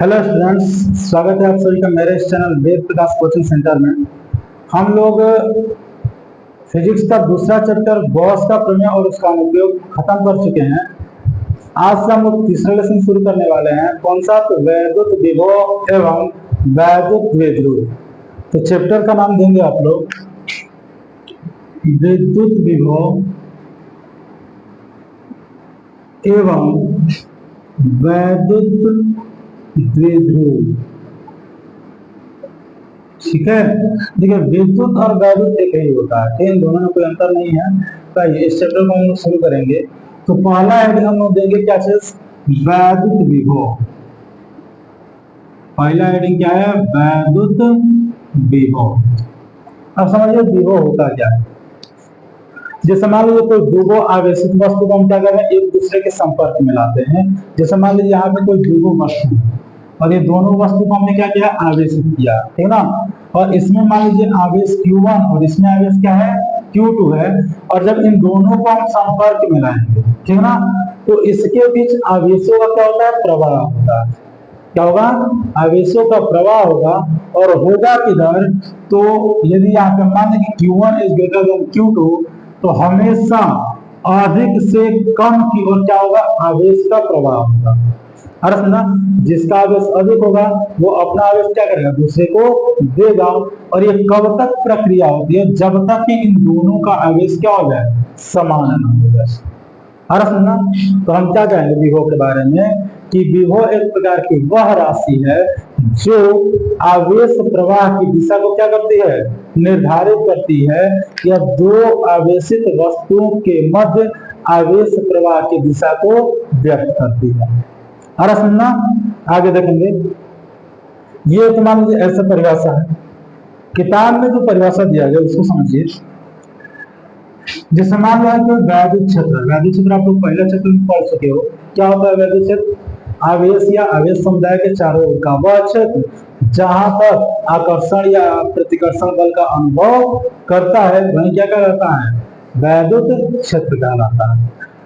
Hello students, स्वागत है आप सभी का मेरे इस channel Ved Prakash coaching centre में। हम लोग फिजिक्स का दूसरा चैप्टर गॉस का प्रमेय और उसका अनुप्रयोग खत्म कर चुके हैं। आज से हम लोग तीसरा लेसन शुरू करने वाले हैं। कौन सा? तो वैद्युत विभव एवं वैद्युत द्विध्रुव। तो चैप्टर का नाम देंगे आप लोग विद्युत विभव एवं वैद्युत द्विध्रुव। ठीक है, देखिए विद्युत और वैद्युत एक ही होता है, ठीक है, इन दोनों में कोई अंतर नहीं है। तो इस चैप्टर को हम लोग शुरू करेंगे। तो पहला हेडिंग हम लोग देंगे क्या चीज? वैद्युत विभव। पहला हेडिंग क्या है? वैद्युत विभव। अब समझिए विभव होता क्या है। जैसे मान लीजिए कोई दो आवेशित वस्तु को हम क्या कर रहे हैं, एक दूसरे के संपर्क में लाते हैं। जैसे मान लीजिए यहाँ पे कोई दो वस्तु और ये दोनों वस्तु को हमने क्या किया? आवेशित किया, ठीक ना। और इसमें मान लीजिए आवेश Q1 और इसमें आवेश क्या है? Q2 है। और जब इन दोनों को हम संपर्क में लाएंगे, ठीक ना, तो इसके बीच आवेशों का क्या होता है? प्रवाह होता है। क्या होगा? आवेशों का प्रवाह होगा। और होगा किधर? तो यदि यहाँ पे मान लें कि Q1 is greater than Q2, तो हमेशा अधिक से कम की ओर क्या होगा? आवेश का प्रवाह होगा। अरे सुना, जिसका आवेश अधिक होगा वो अपना आवेश क्या करेगा? दूसरे को देगा। और ये कब तक प्रक्रिया होती है? जब तक कि इन दोनों का आवेश क्या हो जाए? समान न हो जाए। अरे सुनना, तो हम क्या कहेंगे विभव के बारे में कि विभव एक प्रकार की वह राशि है जो आवेश प्रवाह की दिशा को क्या करती है? निर्धारित करती है। या दो आवेशित वस्तुओं के मध्य आवेश प्रवाह की दिशा को व्यक्त करती है। अरे सुनना, आगे देखेंगे। ये तो मान लीजिए ऐसा परिभाषा है। किताब में जो परिभाषा दिया गया उसको समझिए। जैसे मान लो कि वैद्युत क्षेत्र, वैद्युत क्षेत्र आप लोग पहले क्षेत्र में पढ़ चुके हो। क्या होता है वैद्युत क्षेत्र? आवेश या आवेश समुदाय के चारों ओर का वह क्षेत्र जहां पर आकर्षण या प्रतिकर्षण बल का अनुभव करता है वही क्या कहलाता है? वैद्युत क्षेत्र कहलाता है।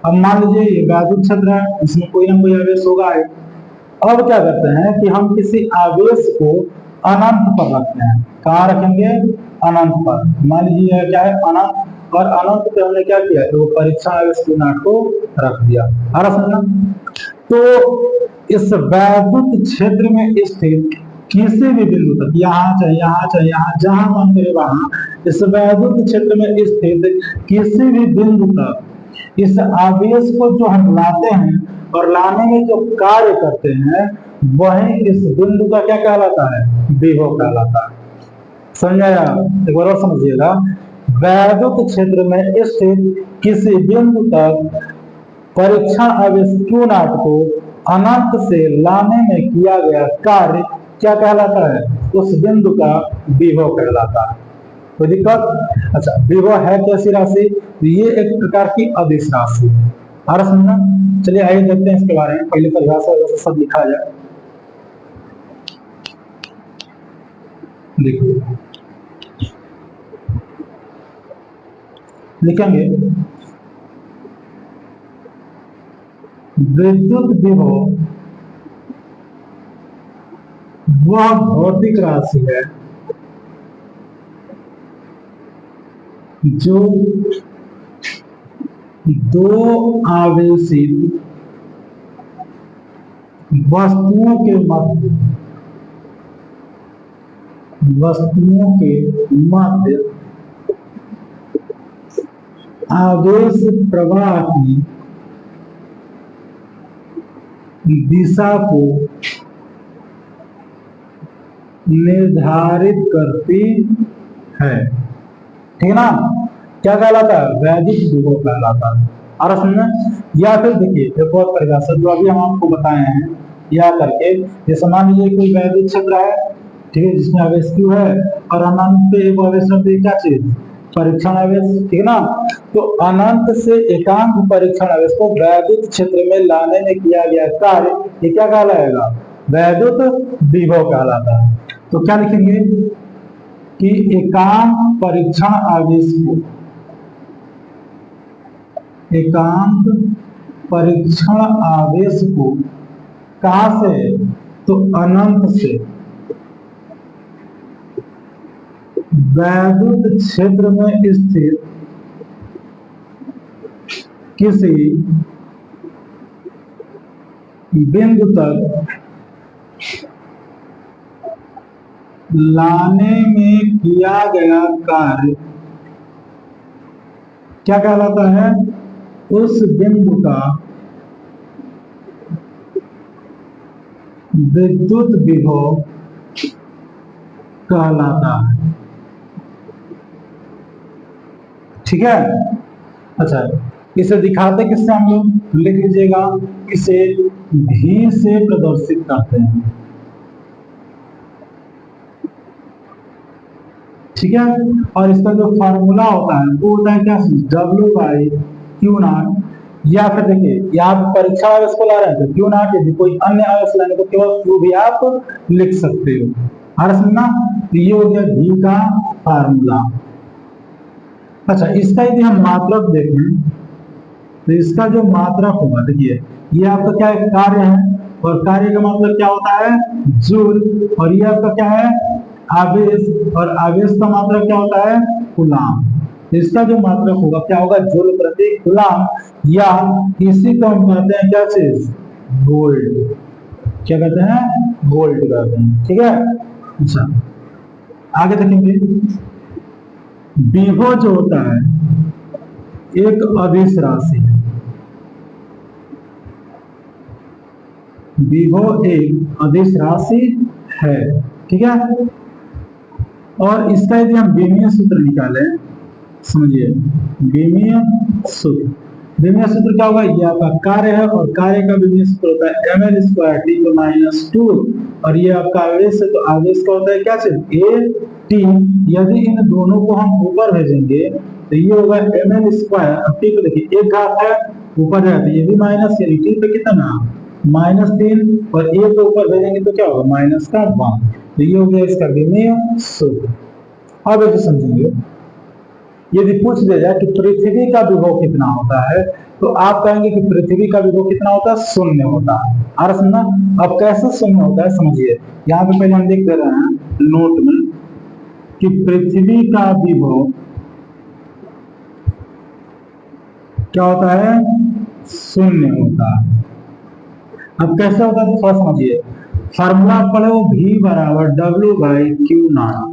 अब मान लीजिए ये वैद्युत क्षेत्र है, इसमें कोई ना कोई आवेश होगा। अब क्या करते हैं कि हम किसी आवेश को अनंत पर रखते हैं। कहाँ रखेंगे? अनंत पर। मान लीजिए क्या है? अनंत। और अनंत पे हमने क्या किया? तो परीक्षण आवेश Q0 को रख दिया। आ रहा समझना? तो इस वैद्युत क्षेत्र में स्थित किसी भी बिंदु तक, यहाँ चाहे यहाँ चाहे यहाँ, जहां मन करे वहां, इस वैद्युत क्षेत्र में स्थित किसी भी बिंदु तक इस आवेश को जो हम लाते हैं और लाने में जो कार्य करते हैं वही इस बिंदु का क्या कहलाता है? विभव कहलाता है। समझाया? एक बार और समझिएगा। वैद्युत क्षेत्र में स्थित किसी बिंदु तक परीक्षण आवेश Q0 को अनंत से लाने में किया गया कार्य क्या कहलाता है? उस बिंदु का विभव कहलाता है। कोई दिक्कत? अच्छा, विभव है कैसी राशि? ये एक प्रकार की अदिश राशि है। आ रहा समझना? चलिए आइए देखते हैं इसके बारे में। पहले परिभाषा वैसे सब लिखा जाए। देखिए लिखेंगे विद्युत विभव वह भौतिक राशि है जो दो आवेशित वस्तुओं के मध्य आवेश प्रवाह की दिशा को निर्धारित करती है। ठीक है ना? क्या कहलाता है? वैद्युत विभव कहलाता है। और समझना? या फिर देखिए एक और परिभाषा जो अभी हम आपको बताए हैं या करके, जैसे मान लीजिए कोई वैद्युत क्षेत्र है, ठीक है, जिसमें आवेश Q है और अनंत पे एक आवेश रखते हैं। क्या चीज? परीक्षण आवेश, ठीक है ना। तो अनंत से एकांक परीक्षण आवेश को वैद्युत क्षेत्र में लाने में किया गया कार्य ये क्या कहलाएगा? वैद्युत विभव कहलाता है। तो क्या लिखेंगे कि एकांक परीक्षण आवेश को, एकांक परीक्षण आवेश को कहां से? तो अनंत से वैद्युत क्षेत्र में स्थित किसी बिंदु तक लाने में किया गया कार्य क्या कहलाता है? उस बिंदु का विद्युत विभव कहलाता है। ठीक है। अच्छा, इसे दिखाते किससे हम लोग? लिख लीजिएगा, इसे भी से प्रदर्शित करते हैं। ठीक है। और इसका जो फार्मूला होता है वो होता है क्या? W/Q0। या फिर देखिए, यहाँ परीक्षा आवेश को ला रहे हैं तो Q0, यदि कोई अन्य आवेश लाने को केवल Q भी आप लिख सकते हो। हर समझना, ये हो गया V का फार्मूला। अच्छा, इसका यदि हम मात्रक देखें तो इसका जो मात्रक होगा, देखिए ये आपका क्या है? कार्य है, और कार्य का मतलब क्या होता है? जूल। और ये आपका क्या है? आवेश, और आवेश का मात्रक क्या होता है? कूलाम। इसका जो मात्रक होगा क्या होगा? जूल प्रति कूलाम, या इसी को हम कहते हैं क्या चीज? वोल्ट। क्या कहते हैं? वोल्ट कहते हैं। ठीक है। अच्छा, आगे देखेंगे, विभव जो होता है एक अदिश राशि है। विभव एक अदिश राशि है। ठीक है। और इसका यदि हम विमीय सूत्र निकालें, समझिए, विमीय सूत्र, विमीय सूत्र क्या होगा? ये आपका कार्य है, और कार्य का विमीय सूत्र होता है ml² - 2। और ये आपका आवेश है, तो आवेश का होता है क्या चीज? A/T। यदि इन दोनों को हम ऊपर भेजेंगे तो ये होगा ml²। अब T को देखिए, एक घात है ऊपर जाए तो ये भी माइनस, यानी T पे कितना? -3। और A को ऊपर भेजेंगे तो क्या होगा? -1। तो ये हो गया इसका विमीय सूत्र। अब ये समझेंगे, यदि पूछ दिया जाए कि पृथ्वी का विभव कितना होता है, तो आप कहेंगे कि पृथ्वी का विभव कितना होता है? 0 होता है। और सुनना, अब कैसे 0 होता है समझिए। यहाँ पे पहले हम देख दे रहे हैं नोट में कि पृथ्वी का विभव क्या होता है? 0 होता है। अब कैसे होता है थोड़ा समझिए। फार्मूला पढ़े हो, V/W/Q0,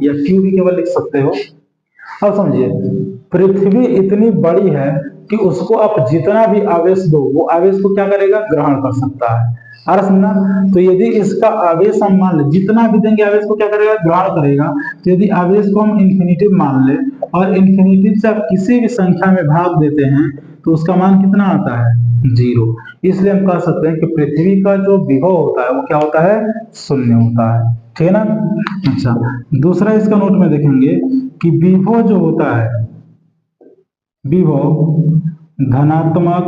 या Q भी केवल लिख सकते हो। अब समझिए, पृथ्वी इतनी बड़ी है कि उसको आप जितना भी आवेश दो, वो आवेश को क्या करेगा? ग्रहण कर सकता है। और समझना, तो यदि इसका आवेश हम मान ले, जितना भी देंगे आवेश को क्या करेगा? ग्रहण करेगा। तो यदि आवेश को हम इन्फिनिटिव मान ले, और इन्फिनिटिव से आप किसी भी संख्या में भाग देते हैं तो उसका मान कितना आता है? 0। इसलिए हम कह सकते हैं कि पृथ्वी का जो विभव होता है वो क्या होता है? 0 होता है। ठीक है ना। अच्छा, दूसरा इसका नोट में देखेंगे कि विभव जो होता है, विभव धनात्मक,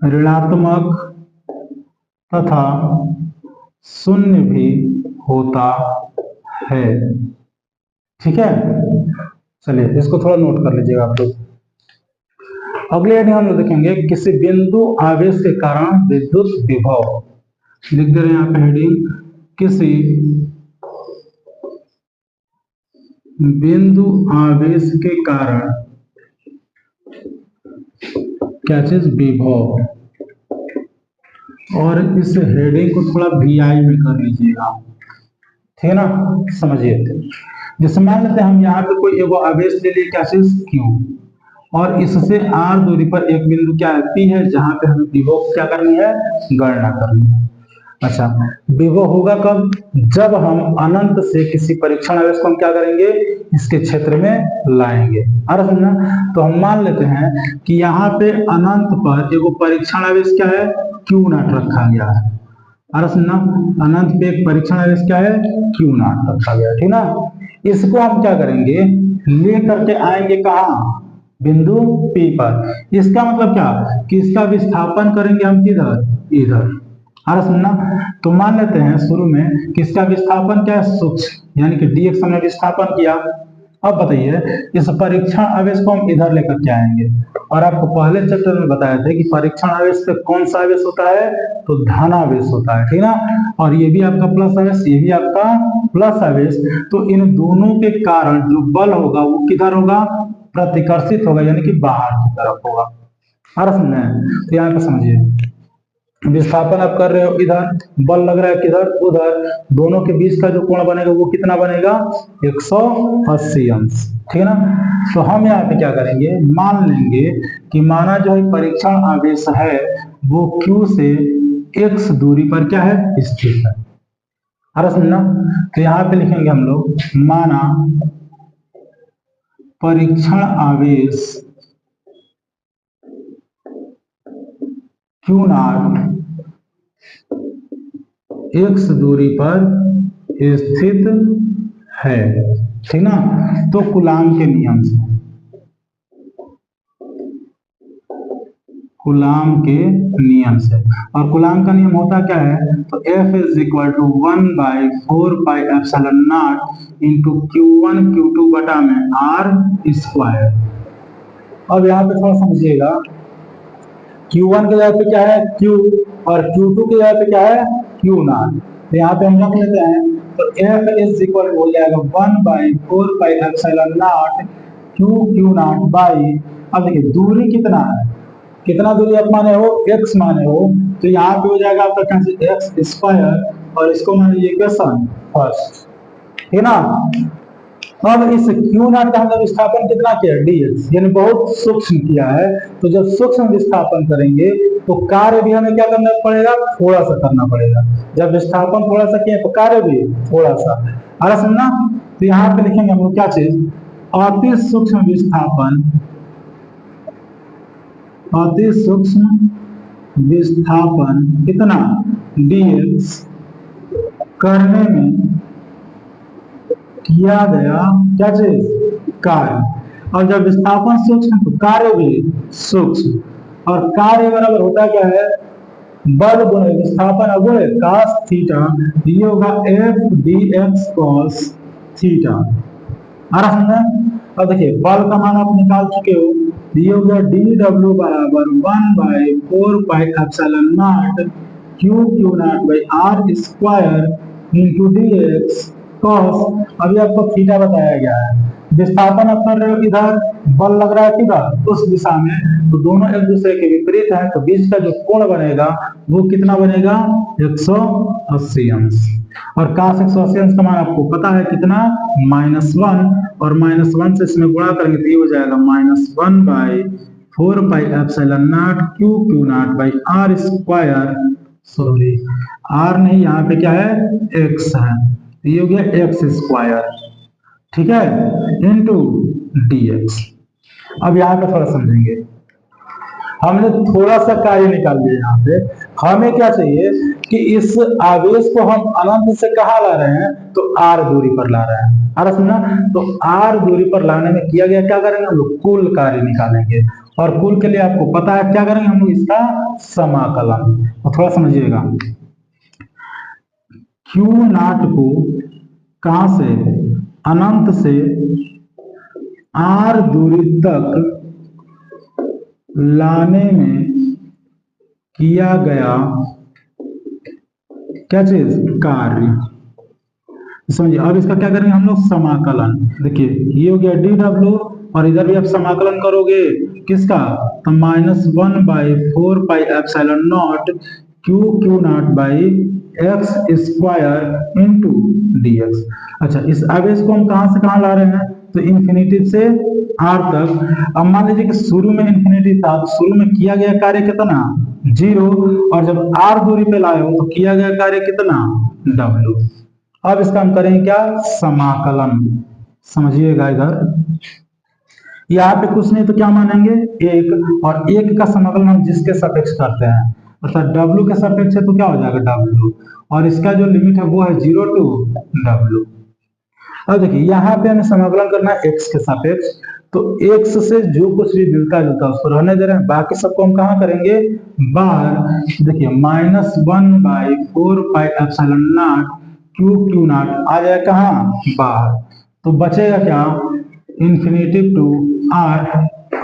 ऋणात्मक तथा 0 भी होता है। ठीक है। चलिए इसको थोड़ा नोट कर लीजिएगा आप लोग। अगले हेडिंग हम लोग देखेंगे, किसी बिंदु आवेश के कारण विद्युत विभव। लिख दे रहे हैं यहाँ पे हेडिंग, किसी बिंदु आवेश के कारण क्या चीज? विभव। और इस हेडिंग को थोड़ा VI में कर लीजिएगा। ठीक है ना। समझिए, जैसे मान लेते हैं हम यहाँ पे कोई एगो आवेश ले लिए, क्या चीज? Q, और इससे r दूरी पर एक बिंदु क्या है? P है, जहां पे हमें विभव क्या करनी है? गणना करनी है। अच्छा, विभव होगा कब? जब हम अनंत से किसी परीक्षण आवेश को हम क्या करेंगे? इसके क्षेत्र में लाएंगे। और समझना, तो हम मान लेते हैं कि यहाँ पे अनंत पर एगो परीक्षण आवेश क्या है? Q0 रखा गया है। और समझना, अनंत पे एक परीक्षण आवेश क्या है? Q0 रखा गया है। ठीक ना। इसको हम क्या करेंगे? ले करके आएंगे कहाँ? बिंदु P पर। इसका मतलब क्या कि इसका विस्थापन करेंगे हम किधर? इधर। और सुनना, तो मान लेते हैं शुरू में कि इसका विस्थापन क्या है? सूक्ष्म, यानी कि dx हमने विस्थापन किया, अब बताइए इस परीक्षण आवेश को हम इधर लेकर के आएंगे, और आपको पहले चैप्टर में बताया था कि परीक्षण आवेश से कौन सा आवेश होता है, तो धनावेश होता है, ठीक ना। और ये भी आपका प्लस आवेश, ये भी आपका प्लस आवेश। तो इन दोनों के कारण जो बल होगा वो किधर होगा, प्रतिकर्षित होगा, यानी कि बाहर की तरफ होगा। आ समझ में? तो यहाँ पे समझिए, विस्थापन आप कर रहे हो इधर, बल लग रहा है किधर, उधर, दोनों के बीच का जो कोण बनेगा वो कितना बनेगा, 180 अंश, ठीक है ना। तो हम यहाँ पे क्या करेंगे, मान लेंगे कि माना जो है परीक्षण आवेश है वो Q से x दूरी पर क्या है, स्थित है। अरे समझना, तो यहाँ पे लिखेंगे हम लोग, माना परीक्षण आवेश Q नॉट x दूरी पर स्थित है, ठीक ना। तो कूलाम के नियम से, कूलाम के नियम से, और कूलाम का नियम होता क्या है, तो F is equal to 1/4πε0 into Q1 Q2 बटा में R स्क्वायर। अब यहाँ पे थोड़ा समझिएगा, Q1 के जगह पे क्या है Q, और Q2 के जगह पे क्या है Q नॉट। तो यहाँ पे हम रख लेते हैं, तो F इज इक्वल हो जाएगा 1/4πε0 Q नॉट बाई, अब देखिए दूरी कितना है, कितना दूरी आप माने हो, x माने हो, तो यहाँ पे हो जाएगा आपका कैंसिल एक्स स्क्वायर, और इसको मान लीजिए इक्वेशन फर्स्ट, है ना। अब इस Q नॉट का हमने विस्थापन कितना किया, dx, यानी बहुत सूक्ष्म किया है। तो जब सूक्ष्म विस्थापन करेंगे तो कार्य भी हमें क्या करना पड़ेगा, थोड़ा सा करना पड़ेगा। जब विस्थापन थोड़ा सा किए तो कार्य भी थोड़ा सा, अरे समझना। तो यहाँ पे लिखेंगे हम लोग क्या चीज, अति सूक्ष्म विस्थापन, अति सूक्ष्म विस्थापन कितना, dx करने में किया गया क्या चीज, कार्य। और जब विस्थापन सूक्ष्म तो कार्य भी सूक्ष्म, और कार्य बराबर होता क्या है, बल गुणे विस्थापन गुणे cos थीटा, ये होगा F dx cos थीटा। अब देखिए बल का मान आप निकाल चुके हो, ये हो गया dw बराबर 1/4πε0 Q not by R square into dx cos, अभी आपको थीटा बताया गया है, विस्थापन आप कर रहे हो इधर, बल लग रहा है किधर, उस दिशा में, तो दोनों एक दूसरे के विपरीत है, तो बीच का जो कोण बनेगा वो कितना बनेगा, 180 अंश। और cos 180 अंश का मान आपको पता है कितना, -1, और -1 से इसमें गुणा करेंगे तो ये हो जाएगा -1/4πε0 Q not by R square, sorry R नहीं, यहाँ पे क्या है x है, ये हो गया एक्स स्क्वायर, ठीक है, इंटू dx। अब यहाँ पे थोड़ा समझेंगे, हमने थोड़ा सा कार्य निकाल लिया। यहाँ पे हमें क्या चाहिए कि इस आवेश को हम अनंत से कहाँ ला रहे हैं, तो r दूरी पर ला रहे हैं, अरे सुना। तो r दूरी पर लाने में किया गया क्या करेंगे, हम लोग कुल कार्य निकालेंगे, और कुल के लिए आपको पता है क्या करेंगे हम लोग, इसका समाकलन। तो थोड़ा समझिएगा, Q नॉट को कहां से, अनंत से R दूरी तक लाने में किया गया क्या चीज, कार्य। समझिए, अब इसका क्या करेंगे हम लोग, समाकलन। देखिए ये हो गया dw, और इधर भी आप समाकलन करोगे किसका, तो -1/4πε0 Q not by x square into dx। अच्छा, इस आवेश को हम कहां से कहां ला रहे हैं, तो इंफिनिटी से r तक। अब मान लीजिए कि शुरू में इंफिनिटी था, तो शुरू में किया गया कार्य कितना, 0, और जब r दूरी पे लाए हो तो किया गया कार्य कितना, w। अब इसका हम करेंगे क्या, समाकलन। समझिएगा इधर, यहाँ पे कुछ नहीं तो क्या मानेंगे, 1, और 1 का समाकलन हम जिसके सापेक्ष करते हैं, अर्थात w के सापेक्ष है तो क्या हो जाएगा w, और इसका जो लिमिट है वो है 0 टू w। अब देखिए यहाँ पे हमें समाकलन करना है x के सापेक्ष, तो x से जो कुछ भी मिलता जुलता है उसको रहने दे रहे हैं, बाकी सबको हम कहाँ करेंगे, बाहर। देखिए -1/4πε0 Q नॉट आ जाए कहाँ, बाहर, तो बचेगा क्या, इंफिनिटिव टू आर।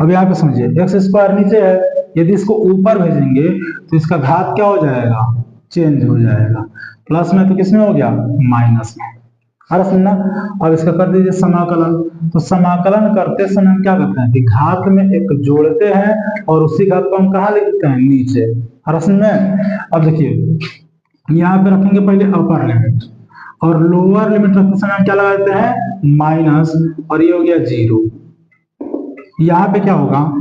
अब यहाँ पे समझिए एक्स स्क्वायर नीचे है, यदि इसको ऊपर भेजेंगे तो इसका घात क्या हो जाएगा, चेंज हो जाएगा, प्लस में तो किसमें हो गया, माइनस में। अरे सुनना, अब इसका कर दीजिए समाकलन। तो समाकलन करते समय हम क्या करते हैं कि घात में एक जोड़ते हैं और उसी घात को हम कहाँ लिखते हैं, नीचे। अरे सुनना, अब देखिए यहाँ पे रखेंगे पहले अपर लिमिट और लोअर लिमिट रखते समय हम क्या लगा देते हैं, माइनस, और ये हो गया 0। यहाँ पे क्या होगा,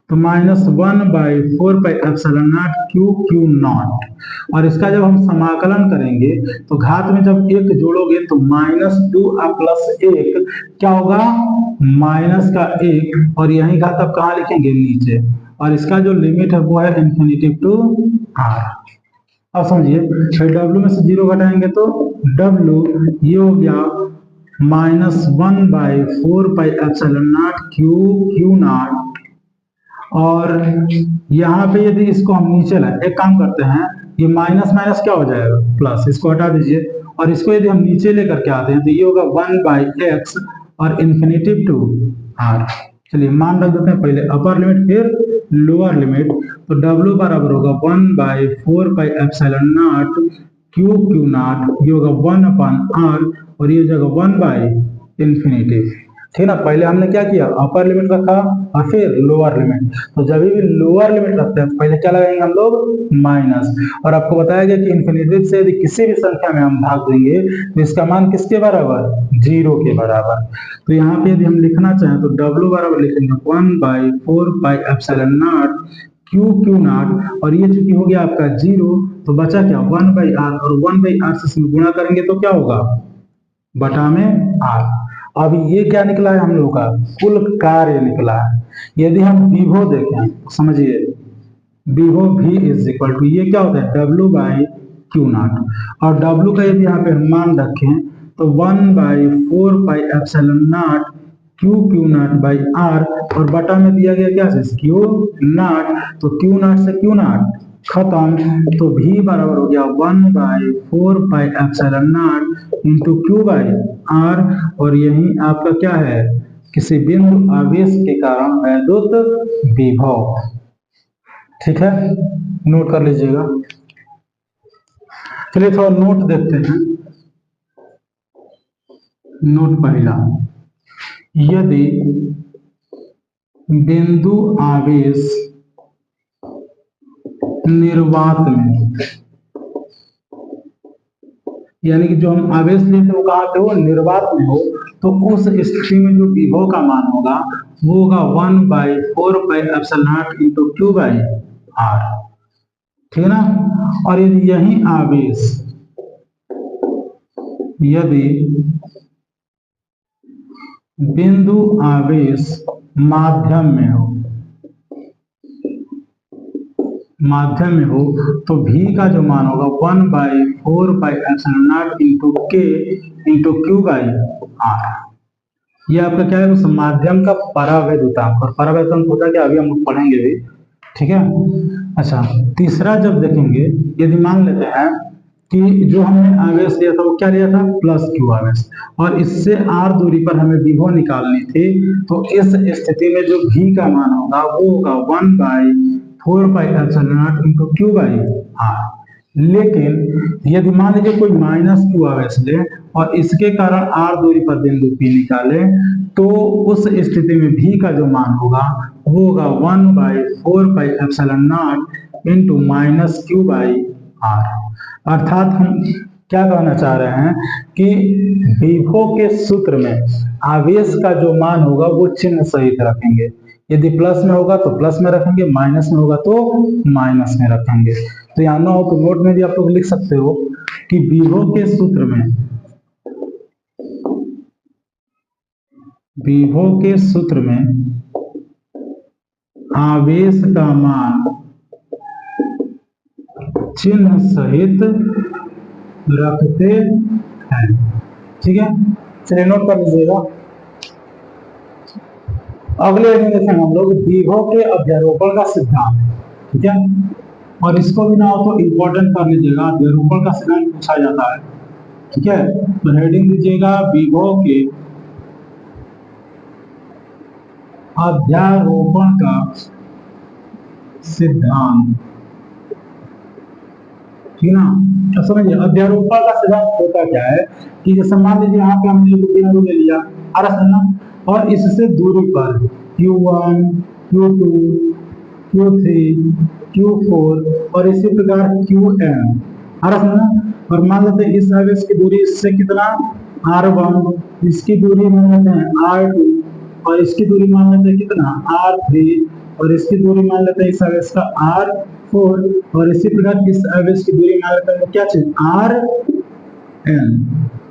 तो -1/4πε0 Q0, और इसका जब हम समाकलन करेंगे तो घात में जब एक जोड़ोगे तो -2 प्लस 1 क्या होगा, माइनस का 1, और यही घात आप कहाँ लिखेंगे, नीचे, और इसका जो लिमिट है वो है इंफिनिटिव टू r। अब समझिए W में से 0 घटाएंगे तो W ये हो गया -1/4πε0 Q0, और यहाँ पे यदि इसको हम नीचे लाए, एक काम करते हैं, ये माइनस माइनस क्या हो जाएगा, प्लस, इसको हटा दीजिए, और इसको यदि हम नीचे लेकर के आते हैं तो ये होगा 1/x और इंफिनिटिव टू r। चलिए मान रख देते हैं, पहले अपर लिमिट फिर लोअर लिमिट, तो W बराबर होगा 1/4πε0 Q0, ये होगा 1/r, और ये जगह 1/इंफिनिटिव। ठीक ना, पहले हमने क्या किया, अपर लिमिट रखा और फिर लोअर लिमिट। तो जब भी लोअर लिमिट रखते हैं तो पहले क्या लगाएंगे हम लोग, माइनस, और आपको बताया गया कि इंफिनिटिव से यदि किसी भी संख्या में हम भाग देंगे तो इसका मान किसके बराबर, 0 के बराबर। तो यहाँ पे यदि हम लिखना चाहें तो W बराबर लिखेंगे 1/4πε0 Q0, और ये चूंकि हो गया आपका 0 तो बचा क्या, 1/r, और 1/r से गुणा करेंगे तो क्या होगा, बटा में r। अब ये क्या निकला है हम लोग का, कुल कार्य निकला है। यदि हम विभव देखें तो समझिए विभव V इज इक्वल टू, ये क्या होता है, W/Q0, और W का यदि यहाँ पे मान रखें तो 1/4πε0 Q0/r, और बटा में दिया गया क्या चीज, Q0, तो Q0 से Q0 खत्म, तो V बराबर हो गया 1/4πε0 इंटू Q/r, और यही आपका क्या है, किसी बिंदु आवेश के कारण वैद्युत विभव। ठीक है, नोट कर लीजिएगा। चलिए थोड़ा नोट देखते हैं। नोट पहला, यदि बिंदु आवेश निर्वात में, यानी कि जो हम आवेश लेते हैं वो कहाँ पे हो, निर्वात में हो, तो उस स्थिति में जो विभव का मान होगा वो होगा 1/4πε0 इंटू Q/r। ठीक है ना, और यदि यही आवेश यदि बिंदु आवेश माध्यम में हो, तो V का जो मान होगा 1/4πε0 इंटू K इंटू Q/r। ये आपका क्या है, उस माध्यम का परावैद्युतांक, और परावैद्युतांक होता है क्या, अभी हम लोग पढ़ेंगे भी। ठीक है, अच्छा तीसरा जब देखेंगे, यदि मान लेते हैं कि जो हमने आवेश लिया था वो क्या लिया था, प्लस Q आवेश, और इससे r दूरी पर हमें विभव निकालनी थी, तो इस स्थिति में जो V का मान होगा वो होगा 1/4πε0 इंटू Q/r। लेकिन यदि मान लीजिए कोई -Q आवेश ले और इसके कारण r दूरी पर बिंदु P निकाले, तो उस स्थिति में V का जो मान होगा वो होगा 1/4πε0 इंटू -Q/r। अर्थात हम क्या कहना चाह रहे हैं कि विभव के सूत्र में आवेश का जो मान होगा वो चिन्ह सहित रखेंगे। यदि प्लस में होगा तो प्लस में रखेंगे, माइनस में होगा तो माइनस में रखेंगे। तो यहाँ ना हो तो नोट में भी आप लोग लिख सकते हो कि विभव के सूत्र में आवेश का मान चिन्ह सहित रखते हैं। ठीक है, चलिए नोट कर लीजिएगा। अगले देखेंगे हम लोग विभव के अध्यारोपण का सिद्धांत। ठीक है, और इसको भी ना हो तो इम्पोर्टेंट कर लीजिएगा, अध्यारोपण का सिद्धांत पूछा जाता है। ठीक है, तो हेडिंग दीजिएगा विभव के अध्यारोपण का सिद्धांत। ठीक ना। तो समझिए अध्यारोपण का सिद्धांत होता क्या है कि जैसे मान लीजिए यहाँ पे हमने एक बिंदु ले लिया ना, और इससे दूरी पर Q1, Q2, Q3, Q4 और इसी प्रकार Qn ना। और मान लेते हैं इस आवेश की दूरी इससे कितना R1, इसकी दूरी मान लेते हैं R2 और इसकी दूरी मान लेते हैं कितना R3 और इसकी दूरी मान लेते हैं इस आवेश का R4 और इसी प्रकार इस आवेश की दूरी मान लेते हैं क्या चीज Rn।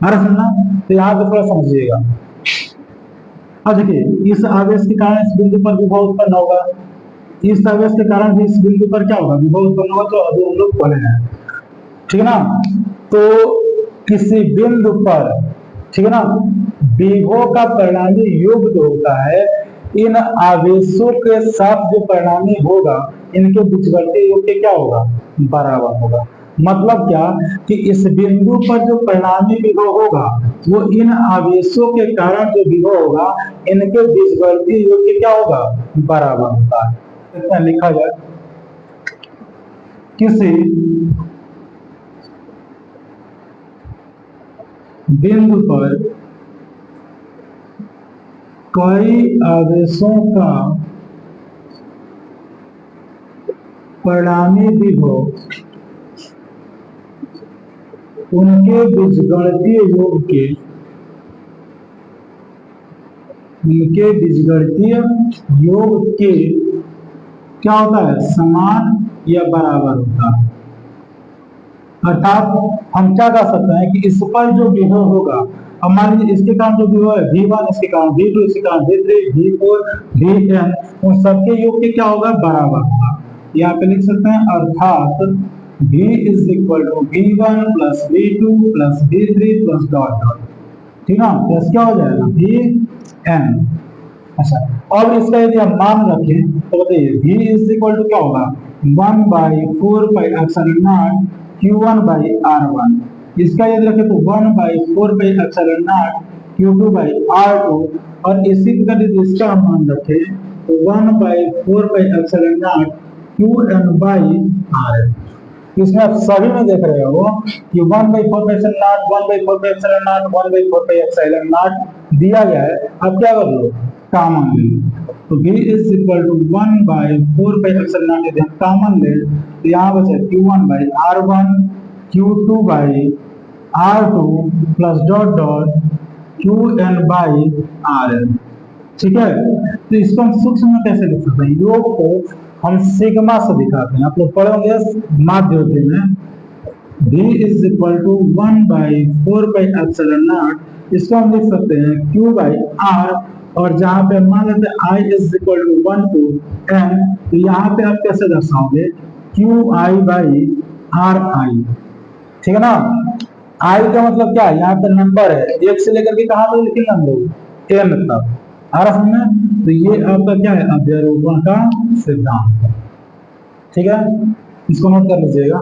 समझना। तो यहाँ पे थोड़ा समझिएगा। अब देखिए इस आवेश के कारण इस बिंदु पर विभव उत्पन्न होगा, इस आवेश के कारण भी इस बिंदु पर क्या होगा विभव उत्पन्न होगा, तो अभी हम लोग पढ़े हैं। ठीक है ना। तो किसी बिंदु पर ठीक है ना विभव का परिणामी योग जो होता है इन आवेशों के साथ जो परिणामी होगा इनके बीजगणितीय योग के क्या होगा बराबर होगा। मतलब क्या कि इस बिंदु पर जो परिणामी विभव होगा वो इन आवेशों के कारण जो विभव होगा इनके बीजगणितीय योग के क्या होगा बराबर होता है। लिखा जाए किसी बिंदु पर कई आवेशों का परिणामी विभव उनके बीजगणितीय योग के क्या होता है समान या बराबर होता है। अर्थात हम क्या कर सकते हैं कि इस पर जो विभव होगा, अब मान लीजिए इसके कारण जो विभव है V1, इसके कारण V2, इसके कारण V3, V4, Vn, उन सबके योग के क्या होगा बराबर होगा। यहाँ पे लिख सकते हैं अर्थात V is equal to V1 plus V2 plus V3 plus dot dot. ठीक है प्लस क्या हो जाएगा Vn। अच्छा और इसका यदि हम मान रखें तो बताइए V इज इक्वल टू क्या होगा 1/4 pi epsilon not Q1 by R1। इसका यदि रखें तो 1/4 pi epsilon not Q2 by R2 और इसी प्रकार यदि इसका हम मान रखें तो 1/4 pi epsilon not Qn by Rn। इसमें आप सभी में देख रहे हो कि 1/4 pi epsilon not 1/4 pi epsilon not 1/4 pi epsilon not दिया गया है। अब क्या कर लो कॉमन ले लो तो V is equal to 1/4 pi epsilon naught यदि हम कॉमन ले तो यहाँ बचे Q1 by R1 Q2 by R2 plus dot dot Qn by Rn। ठीक है तो इसको हम सूक्ष्म में कैसे लिख सकते हैं योग को हम सिग्मा से दिखाते हैं। आप लोग पढ़ोगे माध्य में V is equal to 1/4 pi epsilon naught इसको हम लिख सकते हैं Q बाई R और जहां पे मान लेते हैं I is equal to 1 to n तो यहाँ पे आप कैसे दर्शाओगे QI बाई RI। ठीक है ना। I का मतलब क्या है यहाँ पे नंबर है एक से लेकर के कहां तक लिखेंगे हम लोग n तक। आ रहा समझ में। तो ये आपका क्या है अध्यारोपण का सिद्धांत। ठीक है इसको नोट कर लीजिएगा।